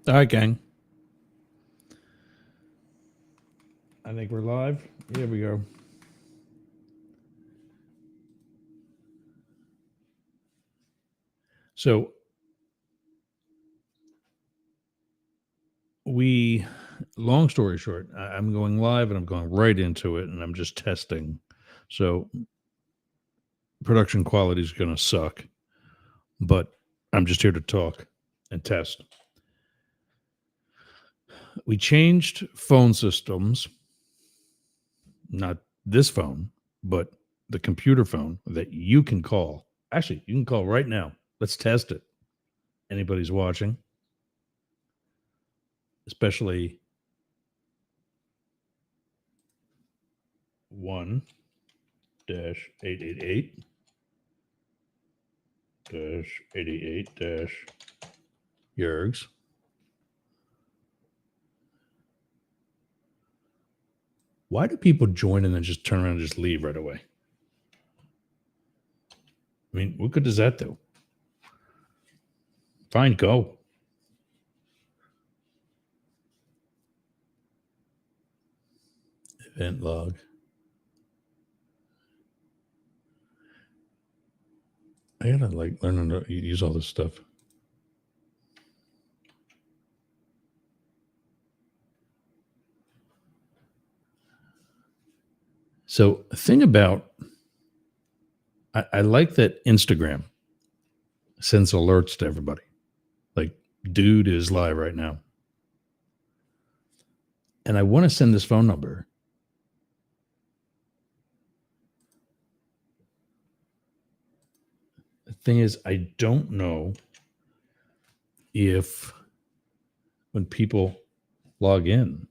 All right, gang. I think we're live. Here we go. So long story short, I'm going live and I'm going right into it and I'm just testing. So production quality is going to suck, but I'm just here to talk and test. We changed phone systems, not this phone, but the computer phone that you can call. Actually, you can call right now. Let's test it. Anybody's watching, especially 1-888 -88 Yergs. Why do people join and then just turn around and just leave right away? I mean, what good does that do? Fine, go. Event log. I gotta learn how to use all this stuff. So, the thing about I like that Instagram sends alerts to everybody. Like, dude is live right now. And I want to send this phone number. The thing is, I don't know if when people log in,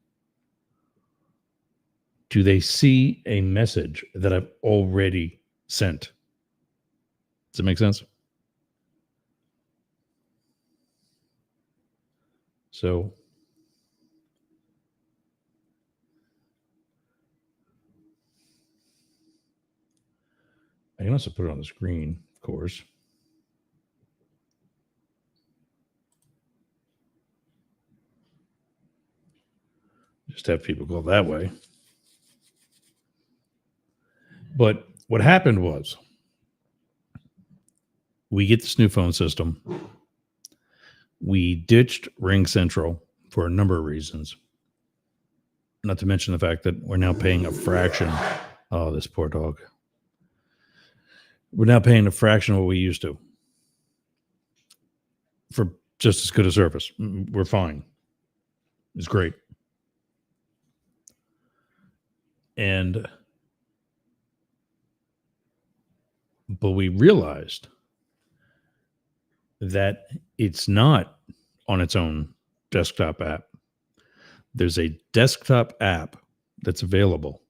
do they see a message that I've already sent? Does it make sense? So I can also put it on the screen, of course. Just have people go that way. But what happened was we get this new phone system. We ditched Ring Central for a number of reasons. Not to mention the fact that we're now paying a fraction. Oh, this poor dog. We're now paying a fraction of what we used to for just as good a service. We're fine. It's great. But we realized that it's not on its own desktop app. There's a desktop app that's available,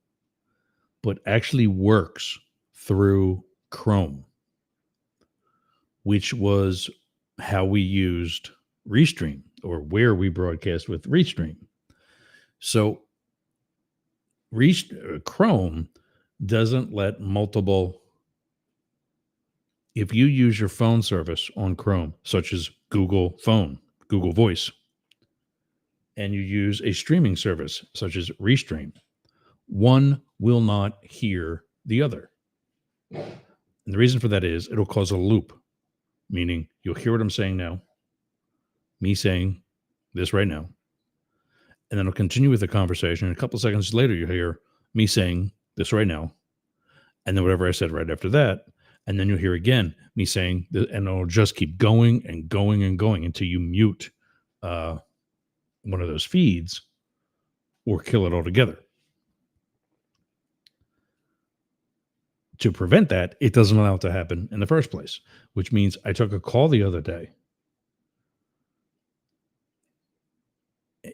but actually works through Chrome, which was how we used Restream, or where we broadcast with Restream. So Chrome doesn't let multiple. If you use your phone service on Chrome, such as Google Phone, Google Voice, and you use a streaming service such as Restream, one will not hear the other. And the reason for that is it'll cause a loop, meaning you'll hear what I'm saying now, me saying this right now, and then I'll continue with the conversation. And a couple of seconds later, you hear me saying this right now, and then whatever I said right after that. And then you'll hear again me saying, and it'll just keep going and going and going until you mute one of those feeds or kill it altogether. To prevent that, it doesn't allow it to happen in the first place, which means I took a call the other day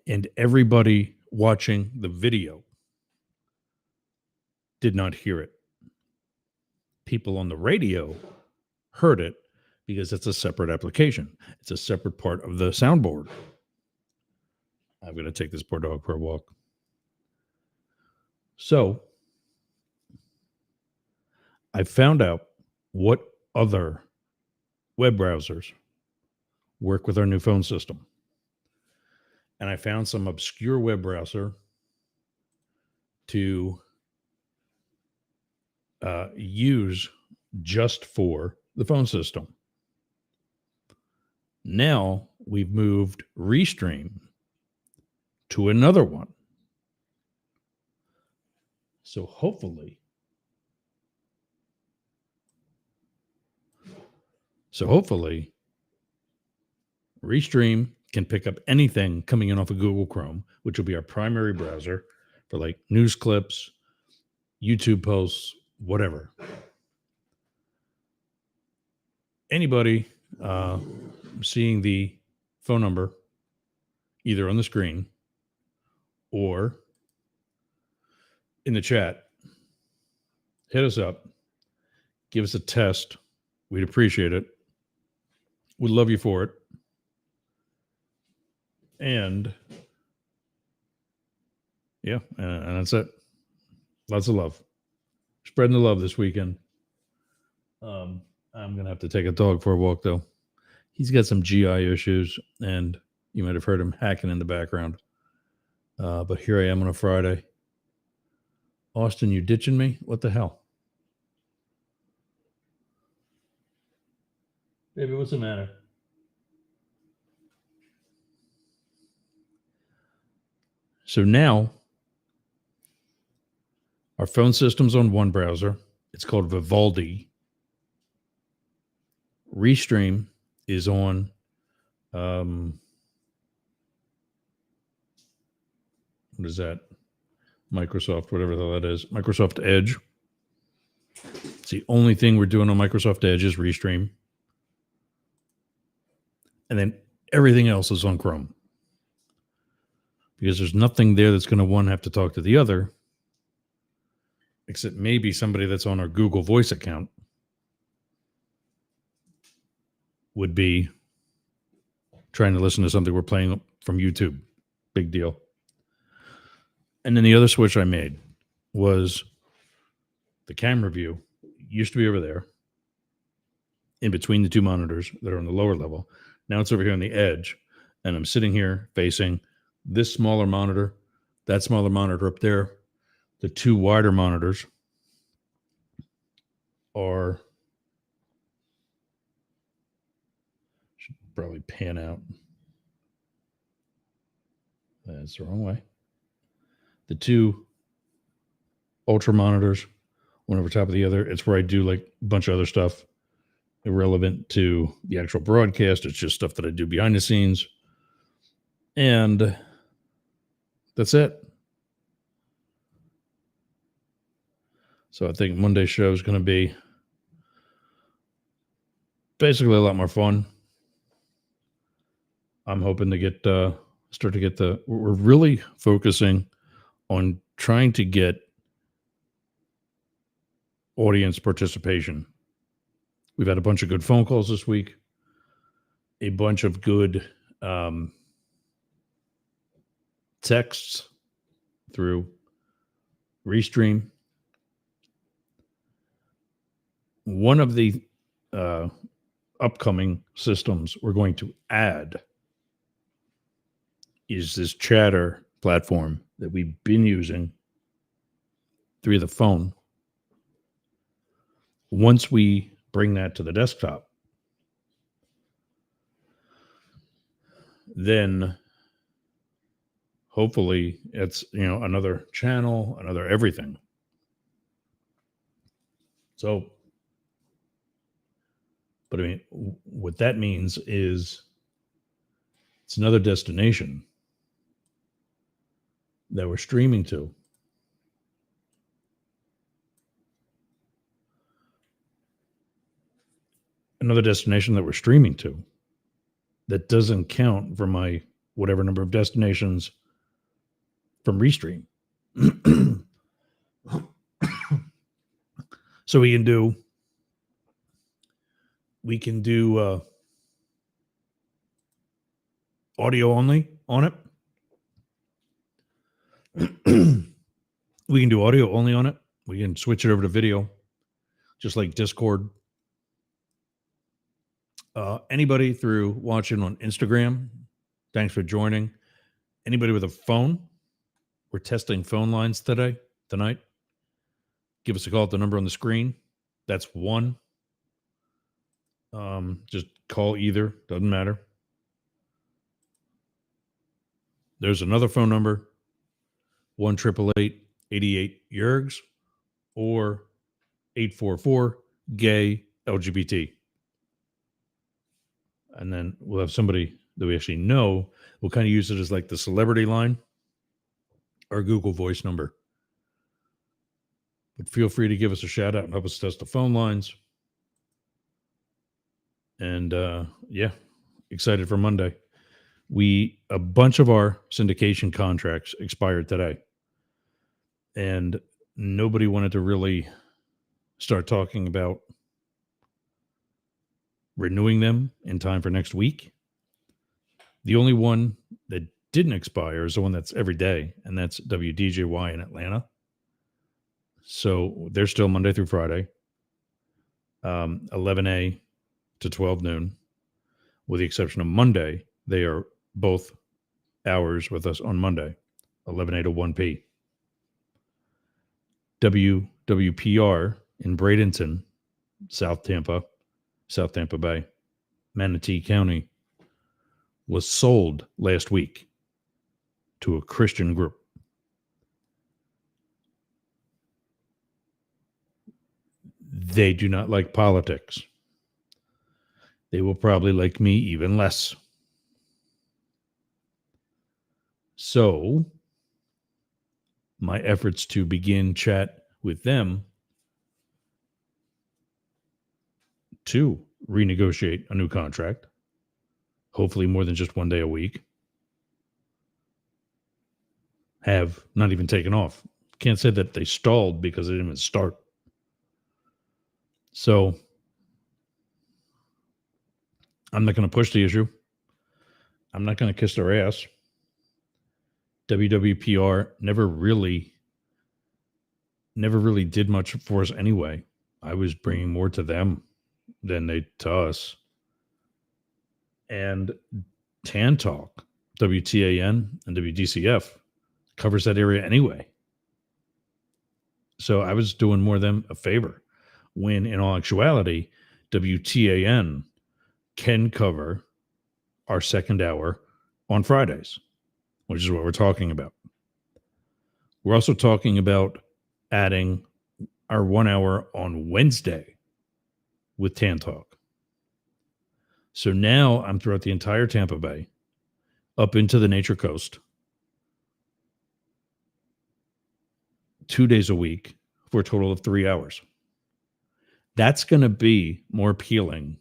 and everybody watching the video did not hear it. People on the radio heard it because it's a separate application. It's a separate part of the soundboard. I'm going to take this poor dog for a walk. So I found out what other web browsers work with our new phone system. and I found some obscure web browser to use just for the phone system. Now we've moved Restream to another one. So hopefully Restream can pick up anything coming in off of Google Chrome, which will be our primary browser for like news clips, YouTube posts, whatever. Anybody seeing the phone number either on the screen or in the chat, hit us up, give us a test. We'd appreciate it. We'd love you for it. And yeah, and that's it. Lots of love. Spreading the love this weekend. I'm going to have to take a dog for a walk, though. He's got some GI issues, and you might have heard him hacking in the background. But here I am on a Friday. Austin, you ditching me? What the hell? Baby, what's the matter? So now our phone system's on one browser. It's called Vivaldi. Restream is on what is that? Microsoft, whatever the hell that is. Microsoft Edge. It's the only thing we're doing on Microsoft Edge is Restream. And then everything else is on Chrome. Because there's nothing there that's going to one have to talk to the other, except maybe somebody that's on our Google Voice account would be trying to listen to something we're playing from YouTube. Big deal. And then the other switch I made was the camera view used to be over there in between the two monitors that are on the lower level. Now it's over here on the edge, and I'm sitting here facing this smaller monitor, that smaller monitor up there. The two wider monitors are, should probably pan out. That's the wrong way. The two ultra monitors, one over top of the other. It's where I do like a bunch of other stuff irrelevant to the actual broadcast. It's just stuff that I do behind the scenes. And that's it. So I think Monday's show is going to be basically a lot more fun. I'm hoping to start to get we're really focusing on trying to get audience participation. We've had a bunch of good phone calls this week, a bunch of good texts through Restream. One of the upcoming systems we're going to add is this chatter platform that we've been using through the phone. Once we bring that to the desktop, then hopefully it's, another channel, another everything. So, but I mean, what that means is it's another destination that we're streaming to. Another destination that we're streaming to that doesn't count for my whatever number of destinations from Restream. So we can do audio only on it. We can do audio only on it. We can switch it over to video, just like Discord. Anybody through watching on Instagram, thanks for joining. Anybody with a phone? We're testing phone lines tonight. Give us a call at the number on the screen. That's one. Just call either. Doesn't matter. There's another phone number, 1-888-88-YERGS or 844-GAY-LGBT. And then we'll have somebody that we actually know. We'll kind of use it as like the celebrity line, our Google Voice number. But feel free to give us a shout out and help us test the phone lines. And yeah, excited for Monday. A bunch of our syndication contracts expired today. And nobody wanted to really start talking about renewing them in time for next week. The only one that didn't expire is the one that's every day, and that's WDJY in Atlanta. So they're still Monday through Friday, 11 a to 12 noon, with the exception of Monday. They are both hours with us on Monday, 11 a to 1 p. WWPR in Bradenton, South Tampa Bay, Manatee County, was sold last week to a Christian group. They do not like politics. They will probably like me even less. So, my efforts to begin chat with them to renegotiate a new contract, hopefully more than just one day a week, have not even taken off. Can't say that they stalled because they didn't even start. So I'm not going to push the issue. I'm not going to kiss their ass. WWPR never really did much for us anyway. I was bringing more to them than they to us. And Tan Talk, WTAN and WDCF covers that area anyway. So I was doing more them a favor, when in all actuality, WTAN can cover our second hour on Fridays, which is what we're talking about. We're also talking about adding our 1 hour on Wednesday with Tan Talk. So now I'm throughout the entire Tampa Bay, up into the Nature Coast, 2 days a week for a total of 3 hours. That's going to be more appealing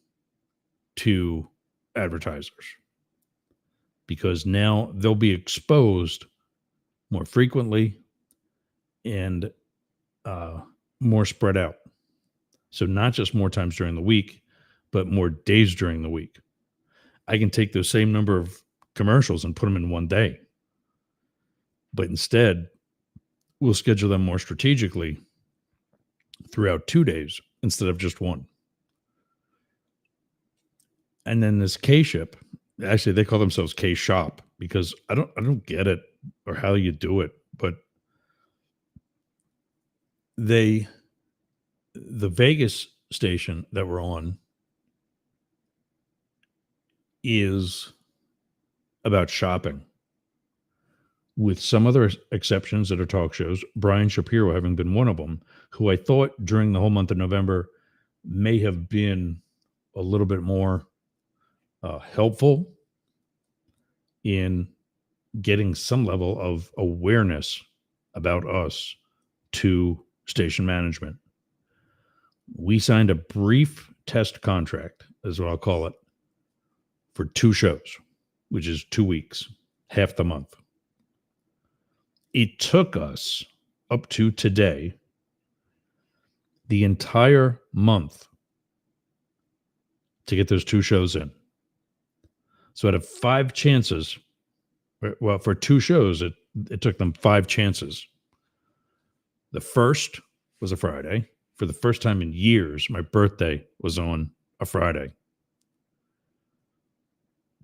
to advertisers because now they'll be exposed more frequently and more spread out. So not just more times during the week, but more days during the week. I can take those same number of commercials and put them in one day. But instead, we'll schedule them more strategically throughout 2 days instead of just one. And then this K-ship, actually they call themselves K-shop because I don't get it or how you do it, but the Vegas station that we're on is about shopping, with some other exceptions that are talk shows, Brian Shapiro having been one of them, who I thought during the whole month of November may have been a little bit more helpful in getting some level of awareness about us to station management. We signed a brief test contract, is what I'll call it, for 2 shows, which is 2 weeks, half the month. It took us up to today, the entire month, to get those 2 shows in. So out of 5 chances, well, for 2 shows, it took them 5 chances. The first was a Friday. For the first time in years, my birthday was on a Friday.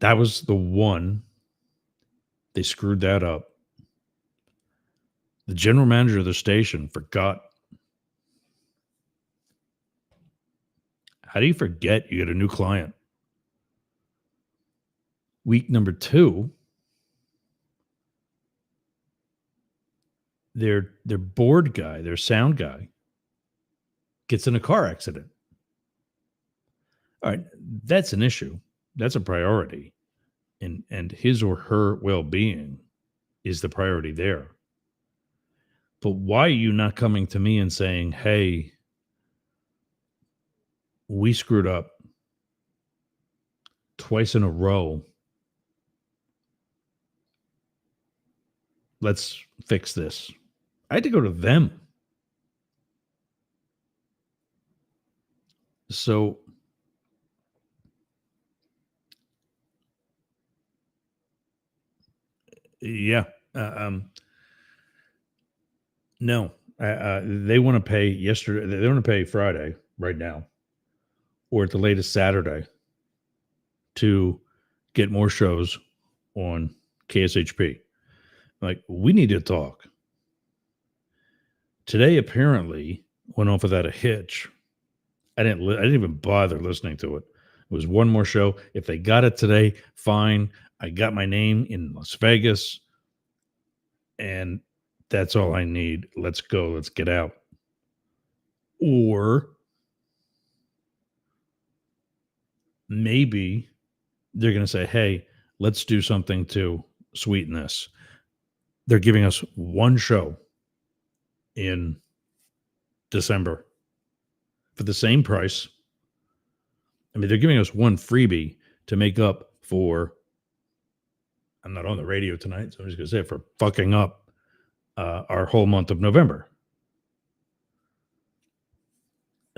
That was the one They screwed that up. The general manager of the station forgot. How do you forget you get a new client? Week number 2, their board guy, their sound guy, gets in a car accident. All right, that's an issue. That's a priority. And his or her well-being is the priority there. But why are you not coming to me and saying, "Hey, we screwed up twice in a row. Let's fix this." I had to go to them. So, yeah, uh, um, no, they want to pay yesterday. They want to pay Friday right now, or at the latest Saturday, to get more shows on KSHP. Like, we need to talk. Today apparently went off without a hitch. I didn't even bother listening to it. It was one more show. If they got it today, fine. I got my name in Las Vegas, and that's all I need. Let's go. Let's get out. Or maybe they're going to say, "Hey, let's do something to sweeten this." They're giving us one show in December for the same price. I mean, they're giving us one freebie to make up for. I'm not on the radio tonight, so I'm just going to say it, for fucking up our whole month of November.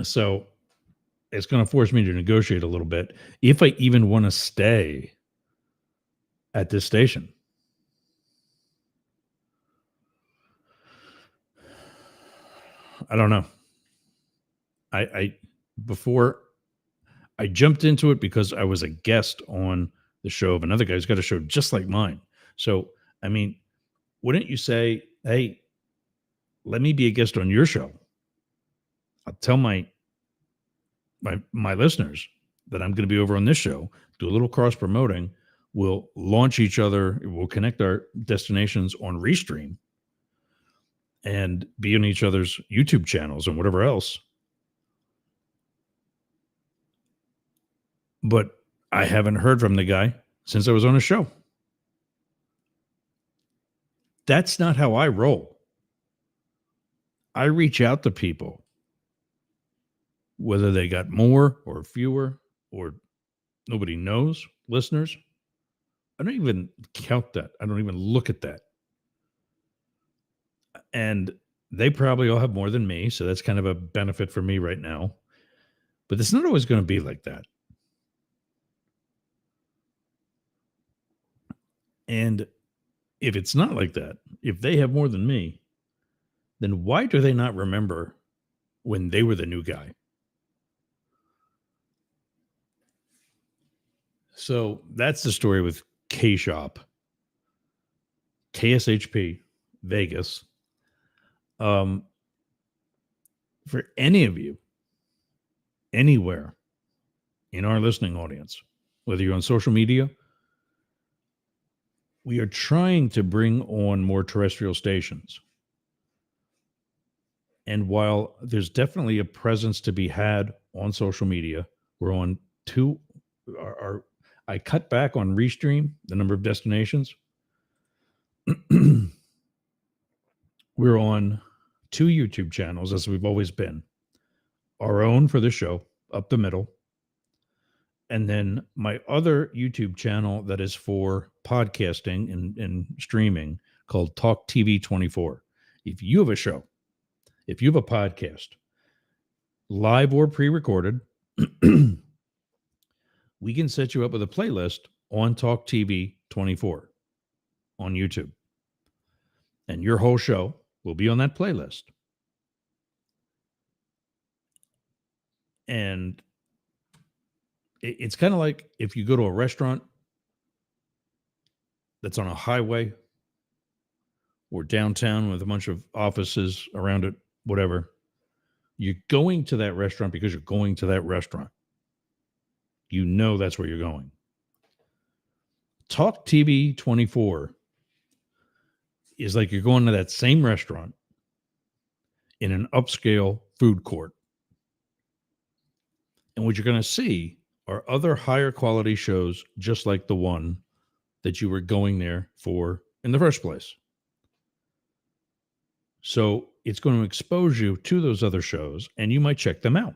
So it's going to force me to negotiate a little bit if I even want to stay at this station. I don't know. I before I jumped into it because I was a guest on the show of another guy who's got a show just like mine. So, I mean, wouldn't you say, "Hey, let me be a guest on your show. I'll tell my listeners that I'm going to be over on this show, do a little cross promoting. We'll launch each other. We'll connect our destinations on Restream and be on each other's YouTube channels and whatever else." But I haven't heard from the guy since I was on a show. That's not how I roll. I reach out to people, whether they got more or fewer or nobody knows, listeners. I don't even count that. I don't even look at that. And they probably all have more than me. So that's kind of a benefit for me right now. But it's not always going to be like that. And if it's not like that, if they have more than me, then why do they not remember when they were the new guy? So that's the story with K Shop, KSHP, Vegas. For any of you, anywhere in our listening audience, whether you're on social media, we are trying to bring on more terrestrial stations. And while there's definitely a presence to be had on social media, we're on two. I cut back on Restream, the number of destinations. We're on 2 YouTube channels, as we've always been. Our own for the show, up the middle. And then my other YouTube channel that is for podcasting and streaming, called Talk TV 24. If you have a show, if you have a podcast, live or pre-recorded, we can set you up with a playlist on Talk TV 24 on YouTube. And your whole show will be on that playlist. And it's kind of like if you go to a restaurant that's on a highway or downtown with a bunch of offices around it, whatever, you're going to that restaurant because you're going to that restaurant. You know that's where you're going. Talk TV 24 is like you're going to that same restaurant in an upscale food court. And what you're going to see are other higher quality shows just like the one that you were going there for in the first place. So it's going to expose you to those other shows and you might check them out.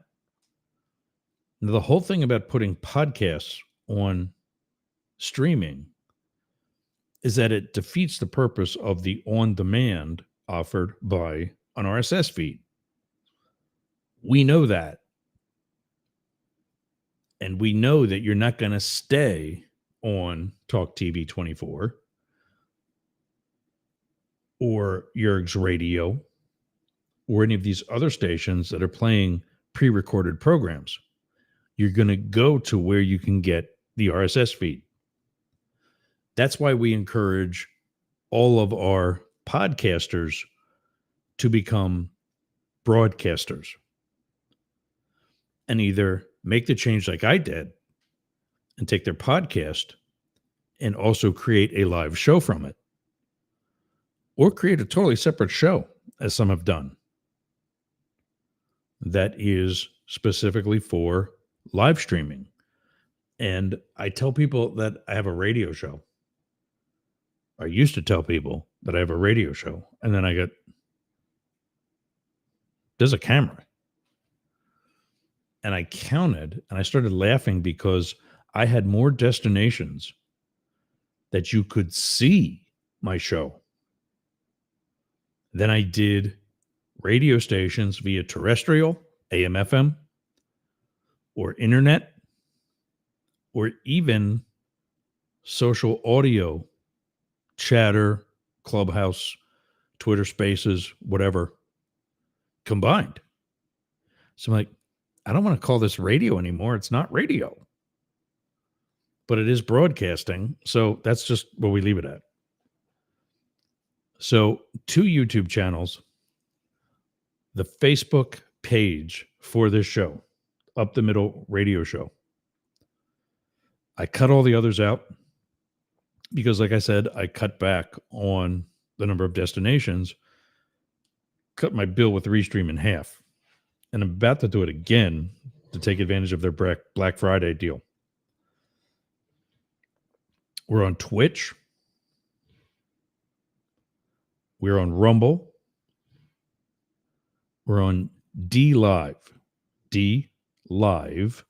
Now, the whole thing about putting podcasts on streaming is that it defeats the purpose of the on demand offered by an RSS feed. We know that. And we know that you're not going to stay on Talk TV 24 or Yerg's Radio or any of these other stations that are playing pre-recorded programs. You're going to go to where you can get the RSS feed. That's why we encourage all of our podcasters to become broadcasters and either make the change like I did and take their podcast and also create a live show from it, or create a totally separate show, as some have done, that is specifically for live streaming. And I tell people that I have a radio show. I used to tell people that I have a radio show, and then I got, there's a camera. And I counted and I started laughing because I had more destinations that you could see my show than I did radio stations via terrestrial, AM, FM, or internet, or even social audio, Chatter, Clubhouse, Twitter Spaces, whatever, combined. So I'm like, I don't want to call this radio anymore. It's not radio, but it is broadcasting. So that's just where we leave it at. So 2 YouTube channels, the Facebook page for this show, Up the Middle Radio Show. I cut all the others out because, like I said, I cut back on the number of destinations, cut my bill with Restream in half. And I'm about to do it again to take advantage of their Black Friday deal. We're on Twitch. We're on Rumble. We're on D Live. D Live.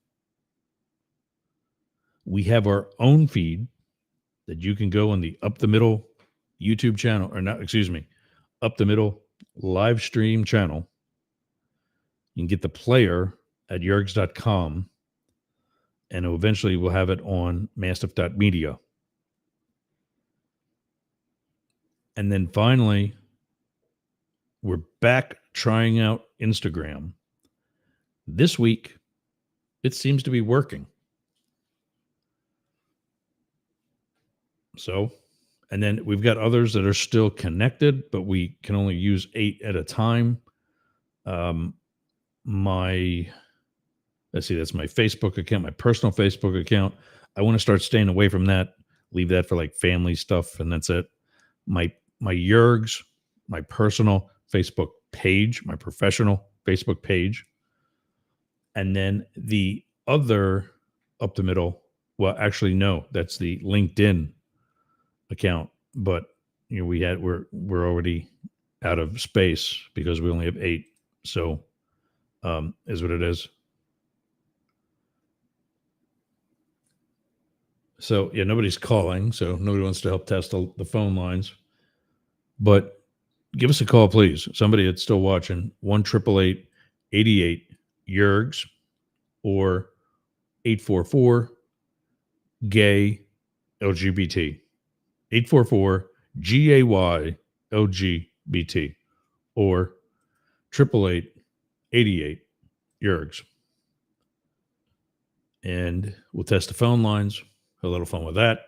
We have our own feed that you can go on the Up the Middle YouTube channel, or not, excuse me, Up the Middle live stream channel. You can get the player at yergs.com, and eventually we'll have it on mastiff.media. And then finally, we're back trying out Instagram. This week, it seems to be working. So, and then we've got others that are still connected, but we can only use 8 at a time. Let's see, that's my Facebook account, my personal Facebook account. I want to start staying away from that, leave that for like family stuff, and that's it. My Yergs, my personal Facebook page, my professional Facebook page, and then the other Up the Middle. Well, actually, no, that's the LinkedIn account, but you know, we're already out of space because we only have 8. So, is what it is. So yeah, nobody's calling, so nobody wants to help test the phone lines. But give us a call, please. Somebody that's still watching, 1-888-88 Yergs or 844 gay LGBT. 844 GAY LGBT or 888-88 Yergs. And we'll test the phone lines. Have a little fun with that.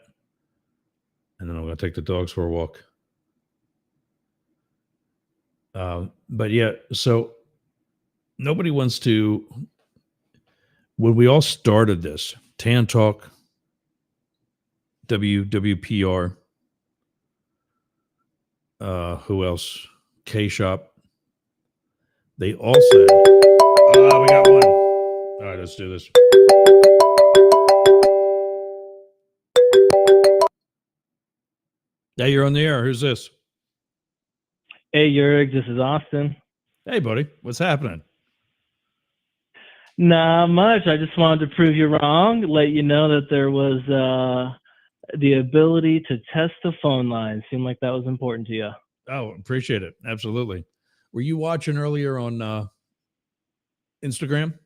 and then I'm going to take the dogs for a walk. But yeah, so nobody wants to. When we all started this, Tan Talk, WWPR, who else? K Shop. They all said, we got one. All right, let's do this. Yeah, you're on the air. Who's this? Hey, Yurig, this is Austin. Hey, buddy. What's happening? Not much. I just wanted to prove you wrong, let you know that there was the ability to test the phone line. Seemed like that was important to you. Oh, appreciate it. Absolutely. Were you watching earlier on Instagram?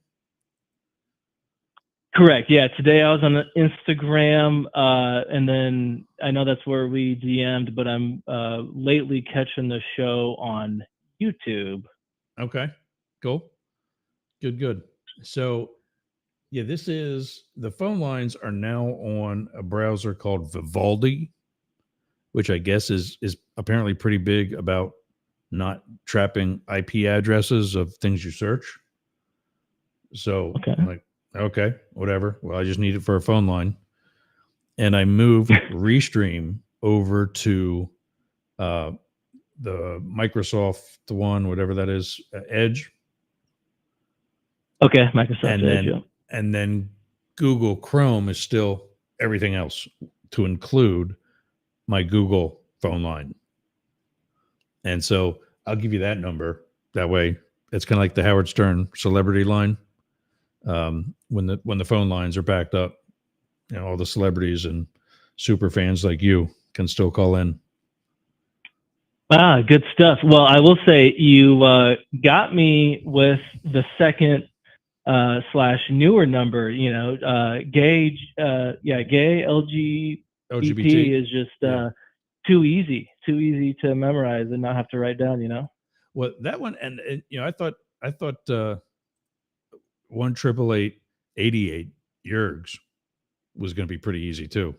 Correct. Yeah. Today I was on Instagram, and then I know that's where we DM'd, but I'm lately catching the show on YouTube. Okay. Cool. Good. So, yeah, this is the phone lines are now on a browser called Vivaldi, which I guess is apparently pretty big about not trapping IP addresses of things you search. So Okay. I'm like, okay, whatever. Well, I just need it for a phone line. And I moved Restream over to the Microsoft one, whatever that is, Edge. Okay, Microsoft And Edge. then and then Google Chrome is still everything else, to include my Google phone line. And so I'll give you that number. That way, it's kind of like the Howard Stern celebrity line. When the phone lines are backed up, all the celebrities and super fans like you can still call in. Good stuff. Well, I will say you got me with the second / newer number. Gay LGBT is just too easy to memorize and not have to write down. Well, that one, and I thought 1-888-88 Yergs was going to be pretty easy too.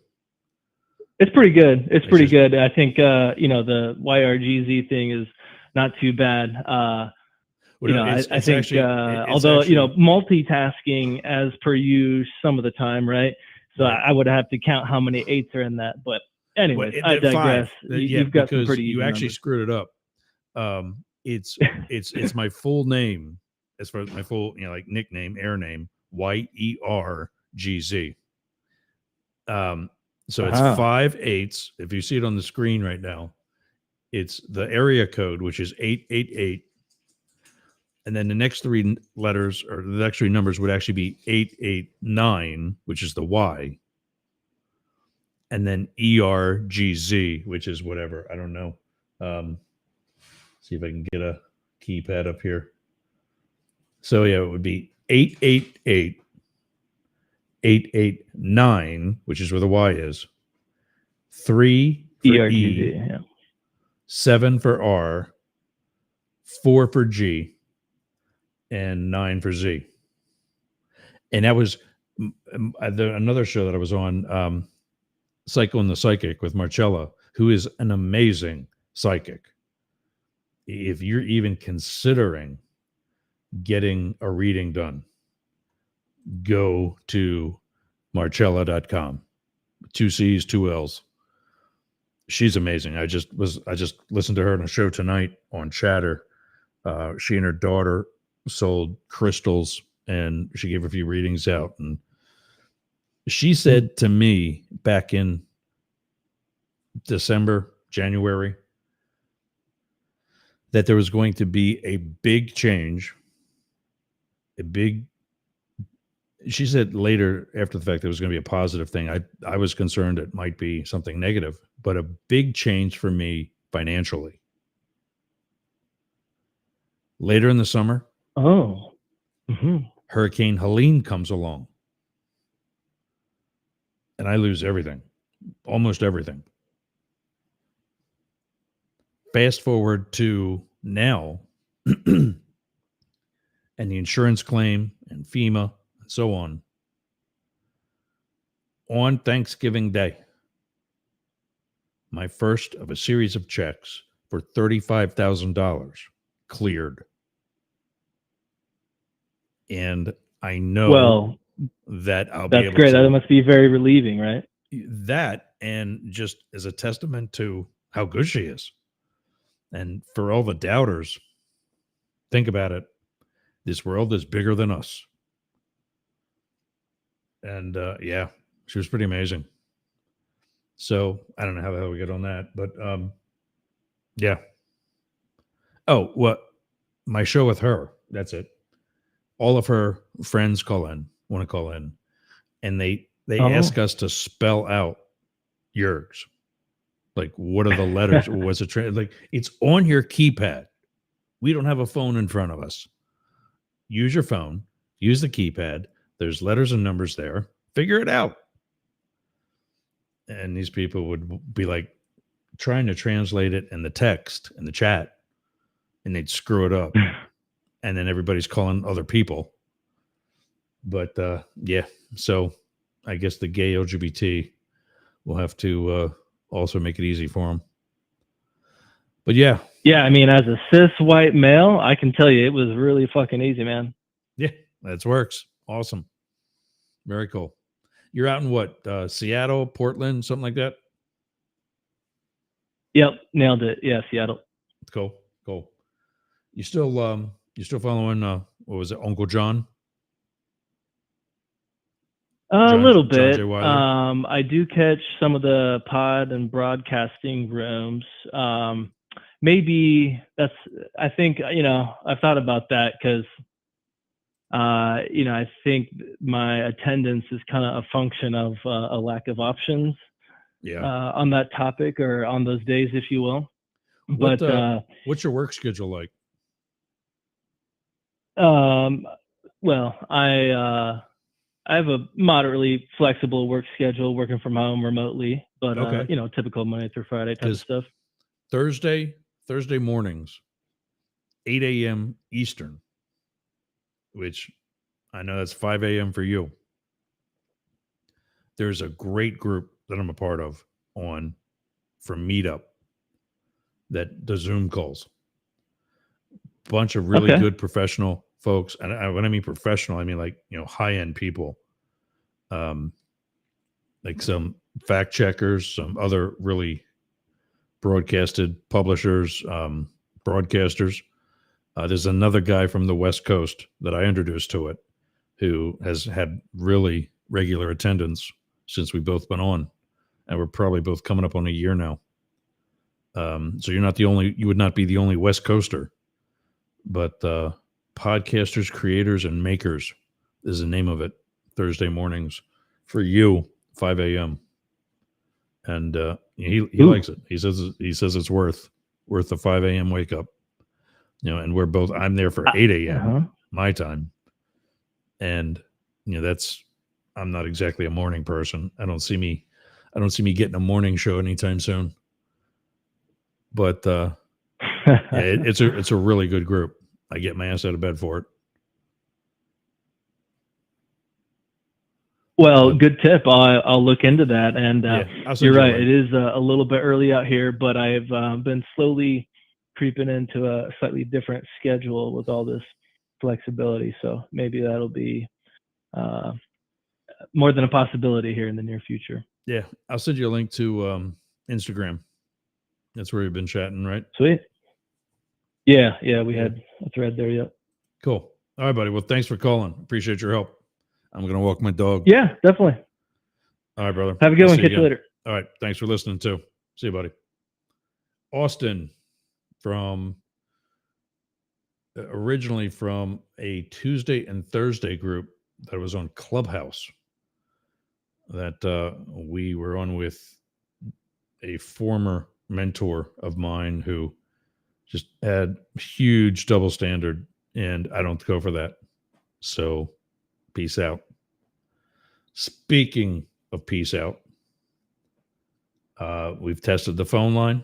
It's pretty good. It's pretty good. I think the YRGZ thing is not too bad. I think actually, although multitasking as per you some of the time, right? So right. I would have to count how many 8s are in that. But anyways, I digress. You've got some pretty easy you actually numbers. Screwed it up. It's my full name, as far as my full like nickname, air name, YERGZ. So it's 5 8s. If you see it on the screen right now, it's the area code, which is 888. And then the next 3 letters, or the next 3 numbers, would actually be 889, which is the Y. And then ERGZ, which is whatever. I don't know. See if I can get a keypad up here. So yeah, it would be 888. 889, which is where the Y is. 3 for E, 7 for R, 4 for G, and 9 for Z. And that was another show that I was on, Psycho and the Psychic with Marcella, who is an amazing psychic. If you're even considering getting a reading done, go to marcella.com. 2 C's, 2 L's. She's amazing. I just listened to her on a show tonight on Chatter. She and her daughter sold crystals, and she gave a few readings out. And she said to me back in December, January, that there was going to be a big change, she said later, after the fact, there was going to be a positive thing. I was concerned it might be something negative, but a big change for me financially. Later in the summer, Hurricane Helene comes along, and I lose everything, almost everything. Fast forward to now, and the insurance claim and FEMA and so on. On Thanksgiving Day, my first of a series of checks for $35,000 cleared. And I know that I'll be able to. That's great. That must be very relieving, right? That, and just as a testament to how good she is. And for all the doubters, think about it. This world is bigger than us. And yeah, she was pretty amazing. So I don't know how the hell we get on that, but yeah. Oh, what? My show with her. That's it. All of her friends want to call in, and they ask us to spell out Yergs. Like, what are the letters? What's it? Like, it's on your keypad. We don't have a phone in front of us. Use your phone. Use the keypad. There's letters and numbers there. Figure it out. And these people would be like trying to translate it in the text in the chat, and they'd screw it up. And then everybody's calling other people. But yeah, so I guess the gay LGBT will have to also make it easy for them. But yeah. Yeah, I mean, as a cis white male, I can tell you it was really fucking easy, man. Yeah, that works. Awesome. Very cool. You're out in what? Seattle, Portland, something like that? Yep, nailed it. Yeah, Seattle. Cool. You still following what was it, Uncle John? A little bit. I do catch some of the pod and broadcasting rooms. Maybe that's, I think, I've thought about that because, I think my attendance is kind of a function of a lack of options on that topic or on those days, if you will. But what's your work schedule like? Well, I have a moderately flexible work schedule, working from home remotely, but typical Monday through Friday type of stuff. Thursday mornings, 8 a.m. Eastern, which I know that's 5 a.m. for you. There's a great group that I'm a part of from Meetup that does Zoom calls. Bunch of really good professional folks. And when I mean professional, I mean like, high-end people. Like some fact checkers, some other really broadcasted publishers, broadcasters. There's another guy from the West Coast that I introduced to it who has had really regular attendance since we've both been on. And we're probably both coming up on a year now. So you would not be the only West Coaster, but Podcasters, Creators, and Makers is the name of it. Thursday mornings for you, 5 a.m. And he likes it. He says it's worth the 5 a.m. wake up. And I'm there for 8 a.m. My time. And I'm not exactly a morning person. I don't see me getting a morning show anytime soon. But it's a really good group. I get my ass out of bed for it. Well, good tip. I'll look into that. And you're right. It is a little bit early out here, but I've been slowly creeping into a slightly different schedule with all this flexibility. So maybe that'll be more than a possibility here in the near future. Yeah. I'll send you a link to Instagram. That's where we've been chatting, right? Sweet. Yeah. We had a thread there. Yep. Cool. All right, buddy. Well, thanks for calling. Appreciate your help. I'm going to walk my dog. Yeah, definitely. All right, brother. Have a good one. Catch you later. All right. Thanks for listening too. See you, buddy. Austin originally from a Tuesday and Thursday group that was on Clubhouse that we were on with a former mentor of mine who just had huge double standard, and I don't go for that. So peace out. Speaking of peace out, we've tested the phone line.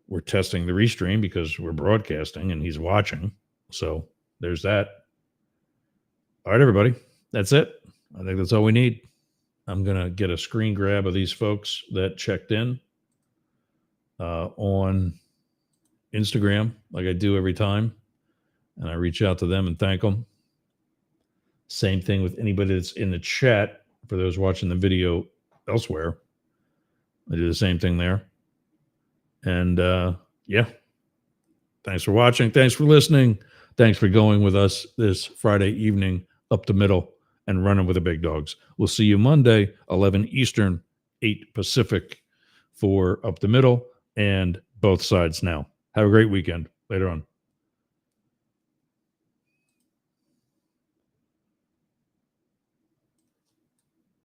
We're testing the restream because we're broadcasting and he's watching. So there's that. All right, everybody. That's it. I think that's all we need. I'm going to get a screen grab of these folks that checked in. on Instagram, like I do every time, and I reach out to them and thank them. Same thing with anybody that's in the chat. For those watching the video elsewhere, I do the same thing there. And yeah, thanks for watching. Thanks for listening. Thanks for going with us this Friday evening up the middle and running with the big dogs. We'll see you Monday, 11 Eastern, 8 Pacific for Up the Middle and Both Sides Now. Have a great weekend. Later on.